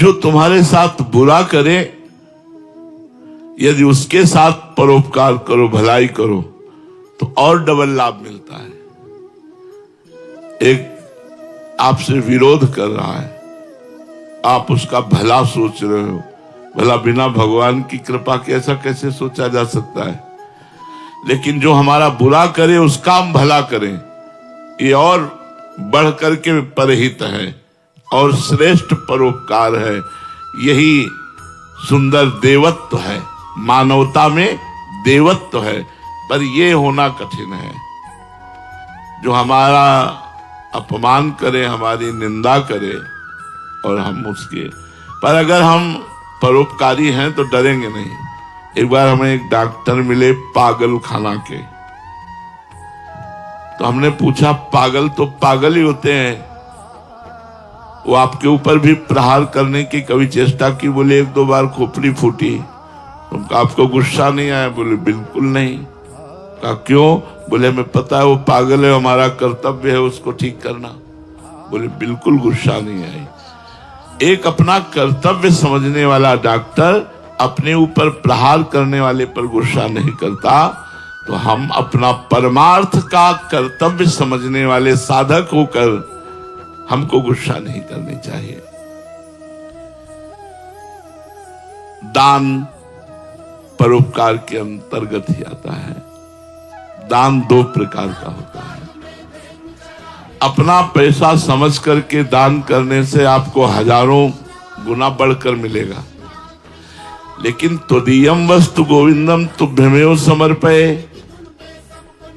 जो तुम्हारे साथ बुरा करे, यदि उसके साथ परोपकार करो, भलाई करो, तो और डबल लाभ मिलता है। एक आपसे विरोध कर रहा है, आप उसका भला सोच रहे हो, भला बिना भगवान की कृपा के ऐसा कैसे सोचा जा सकता है। लेकिन जो हमारा बुरा करे उसका हम भला करें, ये और बढ़ करके परहित है और श्रेष्ठ परोपकार है। यही सुंदर देवत्व है, मानवता में देवत्व है। पर ये होना कठिन है। जो हमारा अपमान करे, हमारी निंदा करे और हम उसके, पर अगर हम परोपकारी हैं तो डरेंगे नहीं। एक बार हमें एक डॉक्टर मिले पागल खाना के, तो हमने पूछा पागल तो पागल ही होते हैं, वो आपके ऊपर भी प्रहार करने की कभी चेष्टा की? बोले एक दो बार खोपड़ी फूटी। उनका आपको गुस्सा नहीं आया? बोले बिल्कुल नहीं। कहा क्यों? बोले हमें पता है वो पागल है, हमारा कर्तव्य है उसको ठीक करना। बोले बिल्कुल गुस्सा नहीं आई। एक अपना कर्तव्य समझने वाला डॉक्टर अपने ऊपर प्रहार करने वाले पर गुस्सा नहीं करता, तो हम अपना परमार्थ का कर्तव्य समझने वाले साधक होकर हमको गुस्सा नहीं करनी चाहिए। दान परोपकार के अंतर्गत ही आता है। दान दो प्रकार का होता है। अपना पैसा समझ करके दान करने से आपको हजारों गुना बढ़कर मिलेगा, लेकिन त्वदीयम वस्तु गोविंदम तुभ्यमेव समर्पये,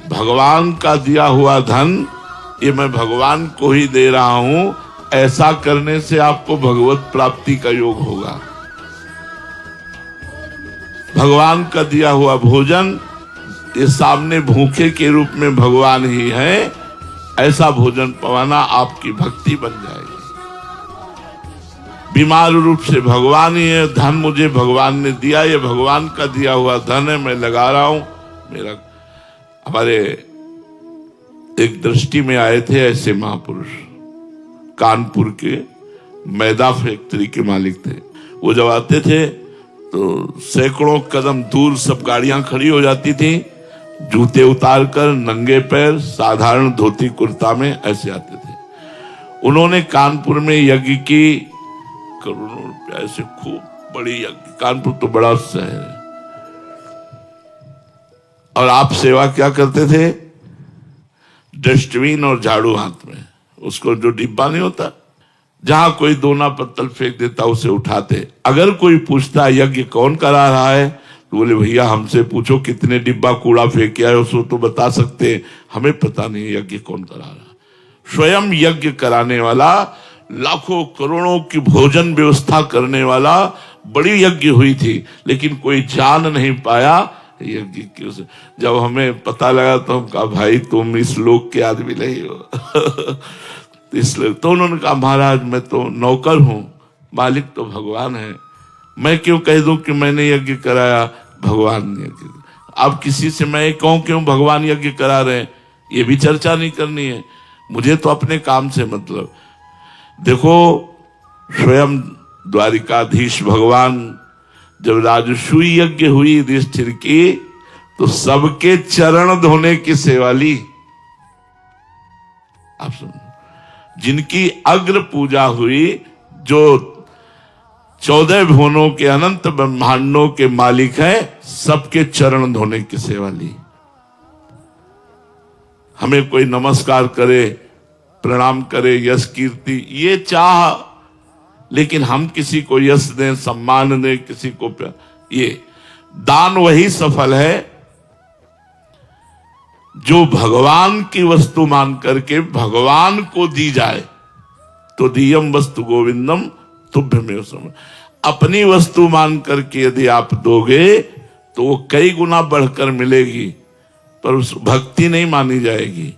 भगवान का दिया हुआ धन ये मैं भगवान को ही दे रहा हूं, ऐसा करने से आपको भगवत प्राप्ति का योग होगा। भगवान का दिया हुआ भोजन ये सामने भूखे के रूप में भगवान ही है, ऐसा भोजन पवाना आपकी भक्ति बन जाएगी। बीमार रूप से भगवान ही है, धन मुझे भगवान ने दिया, ये भगवान का दिया हुआ धन है, मैं लगा रहा हूं। मेरा हमारे एक दृष्टि में आए थे ऐसे महापुरुष, कानपुर के मैदा फैक्ट्री के मालिक थे। वो जब आते थे तो सैकड़ों कदम दूर सब गाड़ियां खड़ी हो जाती थी, जूते उतारकर नंगे पैर साधारण धोती कुर्ता में ऐसे आते थे। उन्होंने कानपुर में यज्ञ की, करोड़ों रुपया ऐसे खूब बड़ी यज्ञ, कानपुर तो बड़ा शहर है। और आप सेवा क्या करते थे? डस्टबिन और झाड़ू हाथ में, उसको जो डिब्बा नहीं होता, जहां कोई दोना पत्तल फेंक देता उसे उठाते। अगर कोई पूछता यज्ञ कौन करा रहा है, तो बोले भैया हमसे पूछो कितने डिब्बा कूड़ा फेंक आए, उसको तो बता सकते, हमें पता नहीं यज्ञ कौन करा रहा। स्वयं यज्ञ कराने वाला, लाखों करोड़ों की भोजन व्यवस्था करने वाला, बड़ी यज्ञ हुई थी, लेकिन कोई जान नहीं पाया यज्ञ की। जब हमें पता लगा तो हम कहा भाई तुम इस लोक के आदमी नहीं हो। इसलिए तो उन्होंने कहा महाराज मैं तो नौकर हूं, मालिक तो भगवान है, मैं क्यों कह दूं कि मैंने यज्ञ कराया, भगवान ने यज्ञ। अब किसी से मैं कहूं क्यों भगवान यज्ञ करा रहे हैं, ये भी चर्चा नहीं करनी है, मुझे तो अपने काम से मतलब। देखो स्वयं द्वारिकाधीश भगवान जब राजसूय यज्ञ हुई युधिष्ठिर की, तो सबके चरण धोने की सेवा ली। आप सुन, जिनकी अग्र पूजा हुई, जो 14 भुवनों के अनंत ब्रह्मांडों के मालिक हैं, सबके चरण धोने की सेवा ली। हमें कोई नमस्कार करे, प्रणाम करे, यश कीर्ति ये चाह, लेकिन हम किसी को यश दें, सम्मान दें, किसी को ये दान वही सफल है जो भगवान की वस्तु मान करके भगवान को दी जाए। तो दियम वस्तु गोविंदम तुभ्यमेव समर्पये, अपनी वस्तु मान करके यदि आप दोगे तो वो कई गुना बढ़कर मिलेगी, पर उस भक्ति नहीं मानी जाएगी।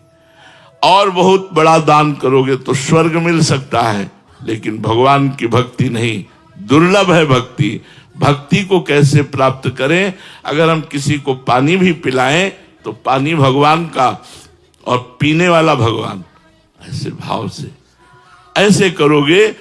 और बहुत बड़ा दान करोगे तो स्वर्ग मिल सकता है, लेकिन भगवान की भक्ति नहीं, दुर्लभ है भक्ति। भक्ति को कैसे प्राप्त करें? अगर हम किसी को पानी भी पिलाएं तो पानी भगवान का और पीने वाला भगवान, ऐसे भाव से ऐसे करोगे